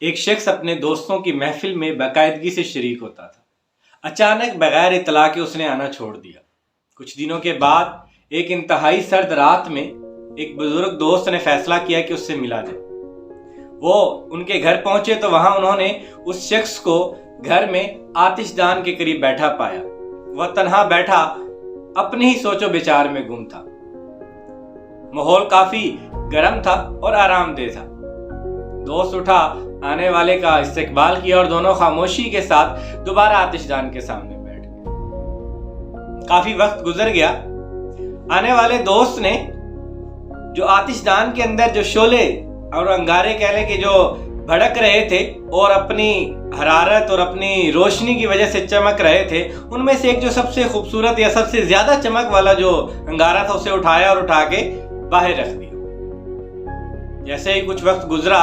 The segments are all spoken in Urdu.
ایک شخص اپنے دوستوں کی محفل میں باقاعدگی سے شریک ہوتا تھا۔ اچانک بغیر اطلاع کے اس نے آنا چھوڑ دیا۔ کچھ دنوں کے بعد ایک انتہائی سرد رات میں ایک بزرگ دوست نے فیصلہ کیا کہ اس سے ملا جائے۔ وہ ان کے گھر پہنچے تو وہاں انہوں نے اس شخص کو گھر میں آتش دان کے قریب بیٹھا پایا۔ وہ تنہا بیٹھا اپنی ہی سوچ و بچار میں گم تھا۔ ماحول کافی گرم تھا اور آرام دہ تھا۔ دوست اٹھا، آنے والے کا استقبال کیا اور دونوں خاموشی کے ساتھ دوبارہ آتش دان کے سامنے بیٹھ گئے۔ کافی وقت گزر گیا۔ آنے والے دوست نے جو آتش دان کے اندر جو شعلے اور انگارے کہہ لیں کہ جو بھڑک رہے تھے اور اپنی حرارت اور اپنی روشنی کی وجہ سے چمک رہے تھے، ان میں سے ایک جو سب سے خوبصورت یا سب سے زیادہ چمک والا جو انگارہ تھا اسے اٹھایا اور اٹھا کے باہر رکھ دیا۔ جیسے ہی کچھ وقت گزرا،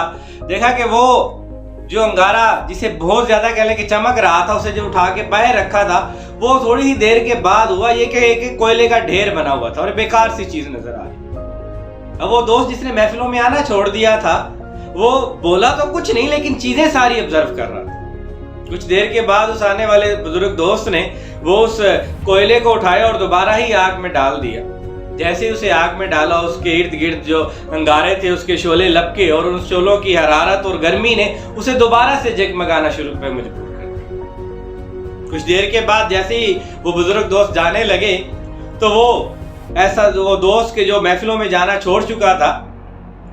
دیکھا کہ وہ جو انگارہ جسے بہت زیادہ کہہ لیں کہ چمک رہا تھا، اسے جو اٹھا کے باہر رکھا تھا، وہ تھوڑی ہی دیر کے بعد ہوا یہ کہ ایک کوئلے کا ڈھیر بنا ہوا تھا اور بیکار سی چیز نظر آ رہی۔ اب وہ دوست جس نے محفلوں میں آنا چھوڑ دیا تھا، وہ بولا تو کچھ نہیں لیکن چیزیں ساری آبزرو کر رہا تھا۔ کچھ دیر کے بعد اس آنے والے بزرگ دوست نے وہ اس کوئلے کو اٹھایا اور دوبارہ ہی آگ میں ڈال دیا۔ جیسے اسے آگ میں ڈالا، اس کے ارد گرد جو انگارے تھے اس کے شعلے لپکے اور ان شعلوں کی حرارت اور گرمی نے اسے دوبارہ سے جگمگانا شروع پہ مجبور کر دیا۔ کچھ دیر کے بعد جیسے ہی وہ بزرگ دوست جانے لگے تو وہ دوست کے جو محفلوں میں جانا چھوڑ چکا تھا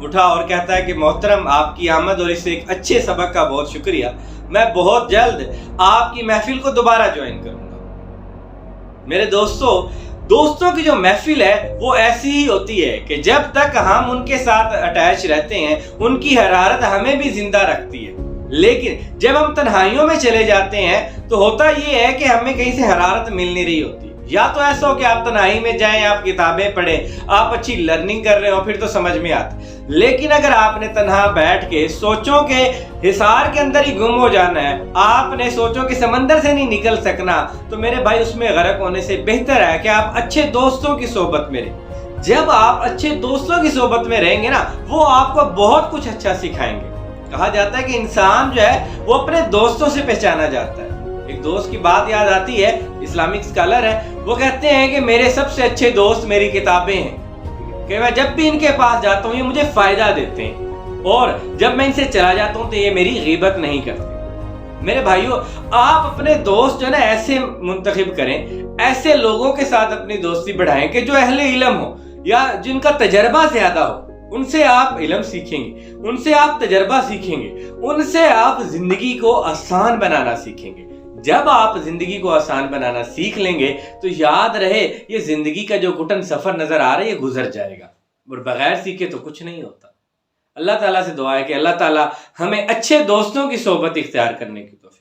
اٹھا اور کہتا ہے کہ محترم، آپ کی آمد اور اس ایک اچھے سبق کا بہت شکریہ۔ میں بہت جلد آپ کی محفل کو دوبارہ جوائن کروں گا۔ میرے دوستوں کی جو محفل ہے وہ ایسی ہی ہوتی ہے کہ جب تک ہم ان کے ساتھ اٹیچ رہتے ہیں ان کی حرارت ہمیں بھی زندہ رکھتی ہے، لیکن جب ہم تنہائیوں میں چلے جاتے ہیں تو ہوتا یہ ہے کہ ہمیں کہیں سے حرارت مل نہیں رہی ہوتی۔ یا تو ایسا ہو کہ آپ تنہائی میں جائیں، آپ کتابیں پڑھیں، آپ اچھی لرننگ کر رہے ہو، پھر تو سمجھ میں آتا۔ لیکن اگر آپ نے تنہا بیٹھ کے سوچوں کے حصار کے اندر ہی گم ہو جانا ہے، آپ نے سوچوں کے سمندر سے نہیں نکل سکنا، تو میرے بھائی اس میں غرق ہونے سے بہتر ہے کہ آپ اچھے دوستوں کی صحبت میں رہیں۔ جب آپ اچھے دوستوں کی صحبت میں رہیں گے نا، وہ آپ کو بہت کچھ اچھا سکھائیں گے۔ کہا جاتا ہے کہ انسان جو ہے وہ اپنے دوستوں سے پہچانا جاتا ہے۔ ایک دوست کی بات یاد آتی ہے، اسلامک اسکالر ہے، وہ کہتے ہیں کہ میرے سب سے اچھے دوست میری کتابیں ہیں، کہ میں جب بھی ان کے پاس جاتا ہوں یہ مجھے فائدہ دیتے ہیں، اور جب میں ان سے چلا جاتا ہوں تو یہ میری غیبت نہیں کرتے۔ میرے بھائیو، آپ اپنے دوست جو ہے نا ایسے منتخب کریں، ایسے لوگوں کے ساتھ اپنی دوستی بڑھائیں کہ جو اہل علم ہو یا جن کا تجربہ زیادہ ہو۔ ان سے آپ علم سیکھیں گے، ان سے آپ تجربہ سیکھیں گے، ان سے آپ زندگی کو آسان بنانا سیکھیں گے۔ جب آپ زندگی کو آسان بنانا سیکھ لیں گے تو یاد رہے یہ زندگی کا جو گھٹن سفر نظر آ رہا ہے یہ گزر جائے گا، اور بغیر سیکھے تو کچھ نہیں ہوتا۔ اللہ تعالیٰ سے دعا ہے کہ اللہ تعالیٰ ہمیں اچھے دوستوں کی صحبت اختیار کرنے کی توفیق